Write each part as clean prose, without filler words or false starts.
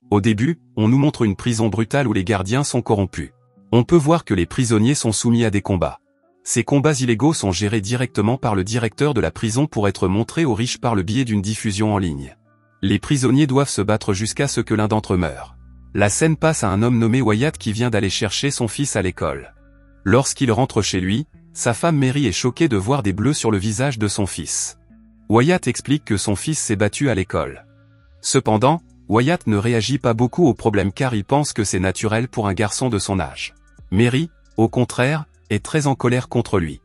Au début, on nous montre une prison brutale où les gardiens sont corrompus. On peut voir que les prisonniers sont soumis à des combats. Ces combats illégaux sont gérés directement par le directeur de la prison pour être montrés aux riches par le biais d'une diffusion en ligne. Les prisonniers doivent se battre jusqu'à ce que l'un d'entre eux meure. La scène passe à un homme nommé Wyatt qui vient d'aller chercher son fils à l'école. Lorsqu'il rentre chez lui, sa femme Mary est choquée de voir des bleus sur le visage de son fils. Wyatt explique que son fils s'est battu à l'école. Cependant, Wyatt ne réagit pas beaucoup au problème car il pense que c'est naturel pour un garçon de son âge. Mary, au contraire, est très en colère contre lui.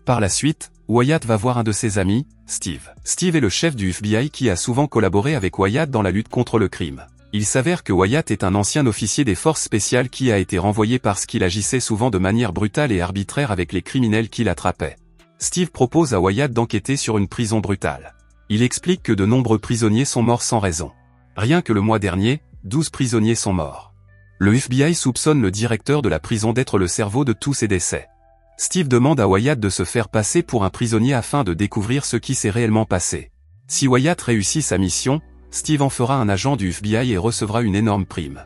Par la suite, Wyatt va voir un de ses amis, Steve. Steve est le chef du FBI qui a souvent collaboré avec Wyatt dans la lutte contre le crime. Il s'avère que Wyatt est un ancien officier des forces spéciales qui a été renvoyé parce qu'il agissait souvent de manière brutale et arbitraire avec les criminels qu'il attrapait. Steve propose à Wyatt d'enquêter sur une prison brutale. Il explique que de nombreux prisonniers sont morts sans raison. Rien que le mois dernier, 12 prisonniers sont morts. Le FBI soupçonne le directeur de la prison d'être le cerveau de tous ces décès. Steve demande à Wyatt de se faire passer pour un prisonnier afin de découvrir ce qui s'est réellement passé. Si Wyatt réussit sa mission, Steve en fera un agent du FBI et recevra une énorme prime.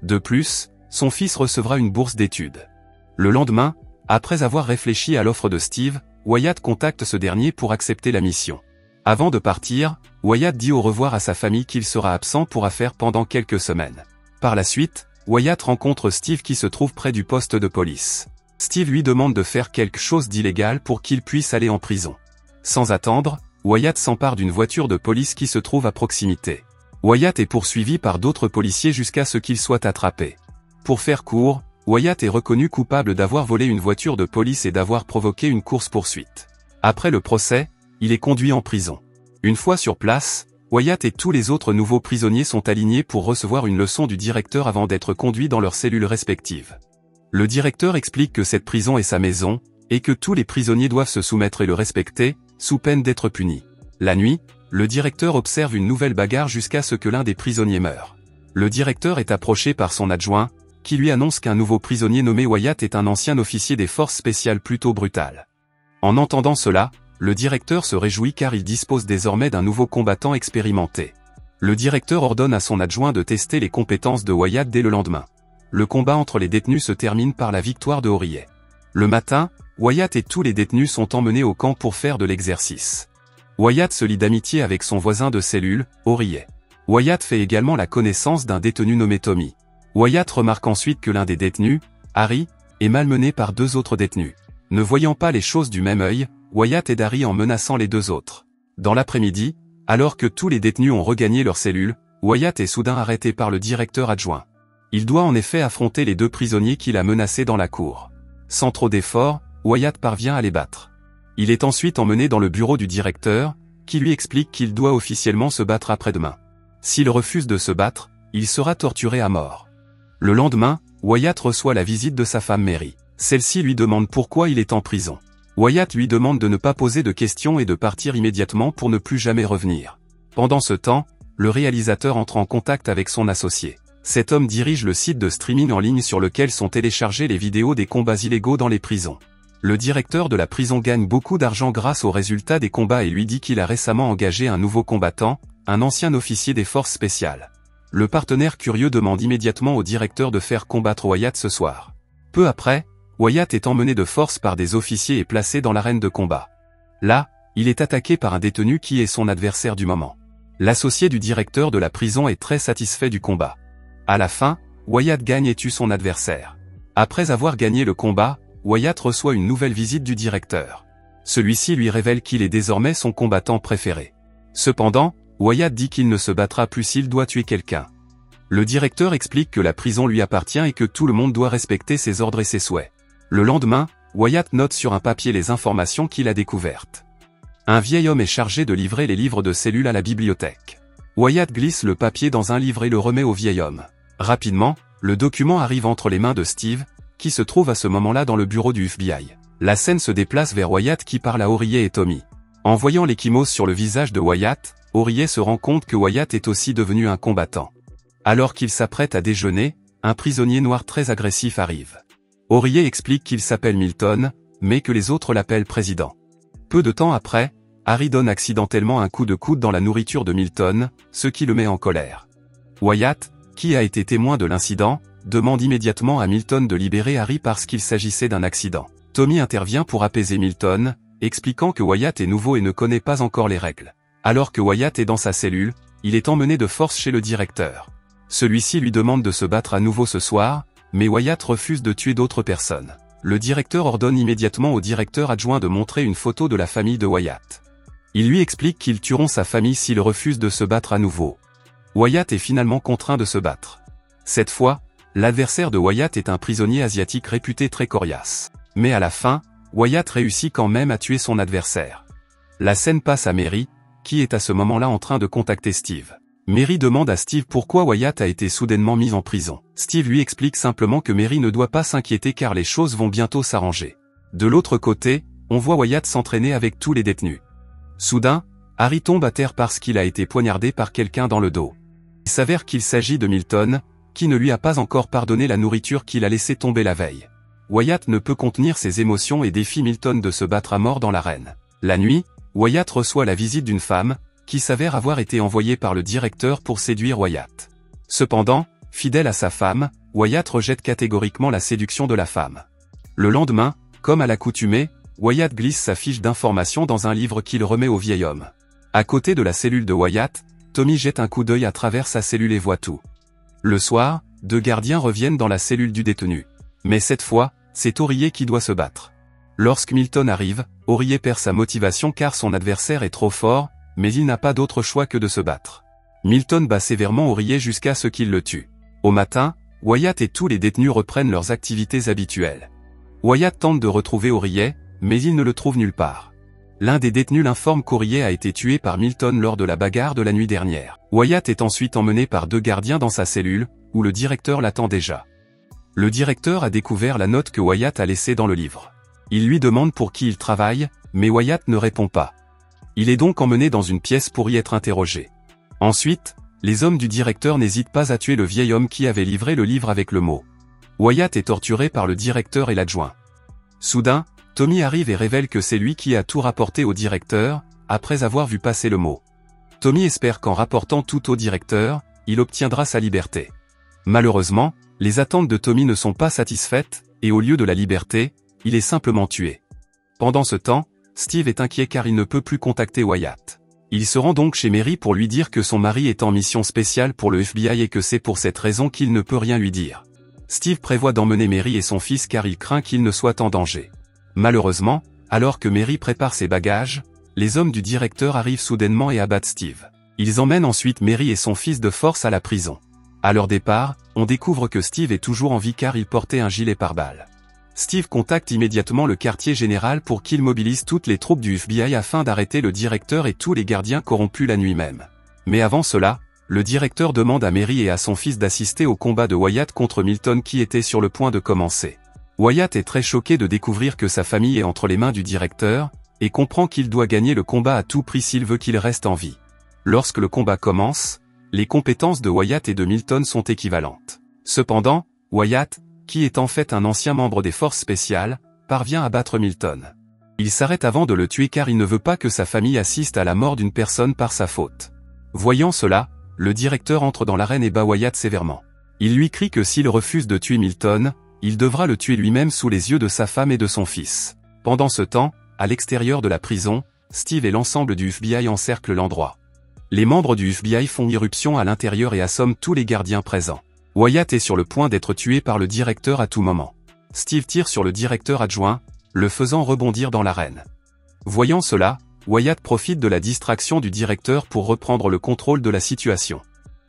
De plus, son fils recevra une bourse d'études. Le lendemain, après avoir réfléchi à l'offre de Steve, Wyatt contacte ce dernier pour accepter la mission. Avant de partir, Wyatt dit au revoir à sa famille qu'il sera absent pour affaires pendant quelques semaines. Par la suite, Wyatt rencontre Steve qui se trouve près du poste de police. Steve lui demande de faire quelque chose d'illégal pour qu'il puisse aller en prison. Sans attendre, Wyatt s'empare d'une voiture de police qui se trouve à proximité. Wyatt est poursuivi par d'autres policiers jusqu'à ce qu'il soit attrapé. Pour faire court, Wyatt est reconnu coupable d'avoir volé une voiture de police et d'avoir provoqué une course-poursuite. Après le procès, il est conduit en prison. Une fois sur place, Wyatt et tous les autres nouveaux prisonniers sont alignés pour recevoir une leçon du directeur avant d'être conduits dans leurs cellules respectives. Le directeur explique que cette prison est sa maison, et que tous les prisonniers doivent se soumettre et le respecter, sous peine d'être punis. La nuit, le directeur observe une nouvelle bagarre jusqu'à ce que l'un des prisonniers meure. Le directeur est approché par son adjoint, qui lui annonce qu'un nouveau prisonnier nommé Wyatt est un ancien officier des forces spéciales plutôt brutal. En entendant cela, le directeur se réjouit car il dispose désormais d'un nouveau combattant expérimenté. Le directeur ordonne à son adjoint de tester les compétences de Wyatt dès le lendemain. Le combat entre les détenus se termine par la victoire de Horillet. Le matin, Wyatt et tous les détenus sont emmenés au camp pour faire de l'exercice. Wyatt se lie d'amitié avec son voisin de cellule, Horillet. Wyatt fait également la connaissance d'un détenu nommé Tommy. Wyatt remarque ensuite que l'un des détenus, Harry, est malmené par deux autres détenus. Ne voyant pas les choses du même œil, Wyatt aide Harry en menaçant les deux autres. Dans l'après-midi, alors que tous les détenus ont regagné leur cellule, Wyatt est soudain arrêté par le directeur adjoint. Il doit en effet affronter les deux prisonniers qu'il a menacés dans la cour. Sans trop d'efforts, Wyatt parvient à les battre. Il est ensuite emmené dans le bureau du directeur, qui lui explique qu'il doit officiellement se battre après-demain. S'il refuse de se battre, il sera torturé à mort. Le lendemain, Wyatt reçoit la visite de sa femme Mary. Celle-ci lui demande pourquoi il est en prison. Wyatt lui demande de ne pas poser de questions et de partir immédiatement pour ne plus jamais revenir. Pendant ce temps, le réalisateur entre en contact avec son associé. Cet homme dirige le site de streaming en ligne sur lequel sont téléchargées les vidéos des combats illégaux dans les prisons. Le directeur de la prison gagne beaucoup d'argent grâce aux résultats des combats et lui dit qu'il a récemment engagé un nouveau combattant, un ancien officier des forces spéciales. Le partenaire curieux demande immédiatement au directeur de faire combattre Wyatt ce soir. Peu après, Wyatt est emmené de force par des officiers et placé dans l'arène de combat. Là, il est attaqué par un détenu qui est son adversaire du moment. L'associé du directeur de la prison est très satisfait du combat. À la fin, Wyatt gagne et tue son adversaire. Après avoir gagné le combat, Wyatt reçoit une nouvelle visite du directeur. Celui-ci lui révèle qu'il est désormais son combattant préféré. Cependant, Wyatt dit qu'il ne se battra plus s'il doit tuer quelqu'un. Le directeur explique que la prison lui appartient et que tout le monde doit respecter ses ordres et ses souhaits. Le lendemain, Wyatt note sur un papier les informations qu'il a découvertes. Un vieil homme est chargé de livrer les livres de cellule à la bibliothèque. Wyatt glisse le papier dans un livre et le remet au vieil homme. Rapidement, le document arrive entre les mains de Steve, qui se trouve à ce moment-là dans le bureau du FBI. La scène se déplace vers Wyatt qui parle à Horillet et Tommy. En voyant l'ecchymose sur le visage de Wyatt, Horillet se rend compte que Wyatt est aussi devenu un combattant. Alors qu'il s'apprête à déjeuner, un prisonnier noir très agressif arrive. Horillet explique qu'il s'appelle Milton, mais que les autres l'appellent Président. Peu de temps après, Harry donne accidentellement un coup de coude dans la nourriture de Milton, ce qui le met en colère. Wyatt, qui a été témoin de l'incident, demande immédiatement à Milton de libérer Harry parce qu'il s'agissait d'un accident. Tommy intervient pour apaiser Milton, expliquant que Wyatt est nouveau et ne connaît pas encore les règles. Alors que Wyatt est dans sa cellule, il est emmené de force chez le directeur. Celui-ci lui demande de se battre à nouveau ce soir, mais Wyatt refuse de tuer d'autres personnes. Le directeur ordonne immédiatement au directeur adjoint de montrer une photo de la famille de Wyatt. Il lui explique qu'ils tueront sa famille s'il refuse de se battre à nouveau. Wyatt est finalement contraint de se battre. Cette fois, l'adversaire de Wyatt est un prisonnier asiatique réputé très coriace. Mais à la fin, Wyatt réussit quand même à tuer son adversaire. La scène passe à Mary, qui est à ce moment-là en train de contacter Steve. Mary demande à Steve pourquoi Wyatt a été soudainement mis en prison. Steve lui explique simplement que Mary ne doit pas s'inquiéter car les choses vont bientôt s'arranger. De l'autre côté, on voit Wyatt s'entraîner avec tous les détenus. Soudain, Harry tombe à terre parce qu'il a été poignardé par quelqu'un dans le dos. Il s'avère qu'il s'agit de Milton, qui ne lui a pas encore pardonné la nourriture qu'il a laissé tomber la veille. Wyatt ne peut contenir ses émotions et défie Milton de se battre à mort dans l'arène. La nuit, Wyatt reçoit la visite d'une femme, qui s'avère avoir été envoyée par le directeur pour séduire Wyatt. Cependant, fidèle à sa femme, Wyatt rejette catégoriquement la séduction de la femme. Le lendemain, comme à l'accoutumée, Wyatt glisse sa fiche d'information dans un livre qu'il remet au vieil homme. À côté de la cellule de Wyatt, Tommy jette un coup d'œil à travers sa cellule et voit tout. Le soir, 2 gardiens reviennent dans la cellule du détenu. Mais cette fois, c'est Aurier qui doit se battre. Lorsque Milton arrive, Aurier perd sa motivation car son adversaire est trop fort, mais il n'a pas d'autre choix que de se battre. Milton bat sévèrement Aurier jusqu'à ce qu'il le tue. Au matin, Wyatt et tous les détenus reprennent leurs activités habituelles. Wyatt tente de retrouver Aurier, mais il ne le trouve nulle part. L'un des détenus l'informe qu'Aurier a été tué par Milton lors de la bagarre de la nuit dernière. Wyatt est ensuite emmené par 2 gardiens dans sa cellule, où le directeur l'attend déjà. Le directeur a découvert la note que Wyatt a laissée dans le livre. Il lui demande pour qui il travaille, mais Wyatt ne répond pas. Il est donc emmené dans une pièce pour y être interrogé. Ensuite, les hommes du directeur n'hésitent pas à tuer le vieil homme qui avait livré le livre avec le mot. Wyatt est torturé par le directeur et l'adjoint. Soudain, Tommy arrive et révèle que c'est lui qui a tout rapporté au directeur, après avoir vu passer le mot. Tommy espère qu'en rapportant tout au directeur, il obtiendra sa liberté. Malheureusement, les attentes de Tommy ne sont pas satisfaites, et au lieu de la liberté, il est simplement tué. Pendant ce temps, Steve est inquiet car il ne peut plus contacter Wyatt. Il se rend donc chez Mary pour lui dire que son mari est en mission spéciale pour le FBI et que c'est pour cette raison qu'il ne peut rien lui dire. Steve prévoit d'emmener Mary et son fils car il craint qu'ils ne soient en danger. Malheureusement, alors que Mary prépare ses bagages, les hommes du directeur arrivent soudainement et abattent Steve. Ils emmènent ensuite Mary et son fils de force à la prison. À leur départ, on découvre que Steve est toujours en vie car il portait un gilet pare-balles. Steve contacte immédiatement le quartier général pour qu'il mobilise toutes les troupes du FBI afin d'arrêter le directeur et tous les gardiens corrompus la nuit même. Mais avant cela, le directeur demande à Mary et à son fils d'assister au combat de Wyatt contre Milton qui était sur le point de commencer. Wyatt est très choqué de découvrir que sa famille est entre les mains du directeur, et comprend qu'il doit gagner le combat à tout prix s'il veut qu'il reste en vie. Lorsque le combat commence, les compétences de Wyatt et de Milton sont équivalentes. Cependant, Wyatt, qui est en fait un ancien membre des forces spéciales, parvient à battre Milton. Il s'arrête avant de le tuer car il ne veut pas que sa famille assiste à la mort d'une personne par sa faute. Voyant cela, le directeur entre dans l'arène et bat Wyatt sévèrement. Il lui crie que s'il refuse de tuer Milton, il devra le tuer lui-même sous les yeux de sa femme et de son fils. Pendant ce temps, à l'extérieur de la prison, Steve et l'ensemble du FBI encerclent l'endroit. Les membres du FBI font irruption à l'intérieur et assomment tous les gardiens présents. Wyatt est sur le point d'être tué par le directeur à tout moment. Steve tire sur le directeur adjoint, le faisant rebondir dans l'arène. Voyant cela, Wyatt profite de la distraction du directeur pour reprendre le contrôle de la situation.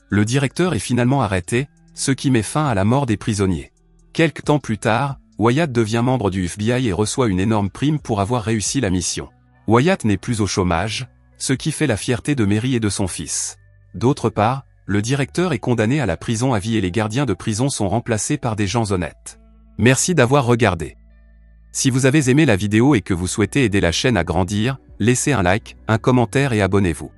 Le directeur est finalement arrêté, ce qui met fin à la mort des prisonniers. Quelque temps plus tard, Wyatt devient membre du FBI et reçoit une énorme prime pour avoir réussi la mission. Wyatt n'est plus au chômage, ce qui fait la fierté de Mary et de son fils. D'autre part, le directeur est condamné à la prison à vie et les gardiens de prison sont remplacés par des gens honnêtes. Merci d'avoir regardé. Si vous avez aimé la vidéo et que vous souhaitez aider la chaîne à grandir, laissez un like, un commentaire et abonnez-vous.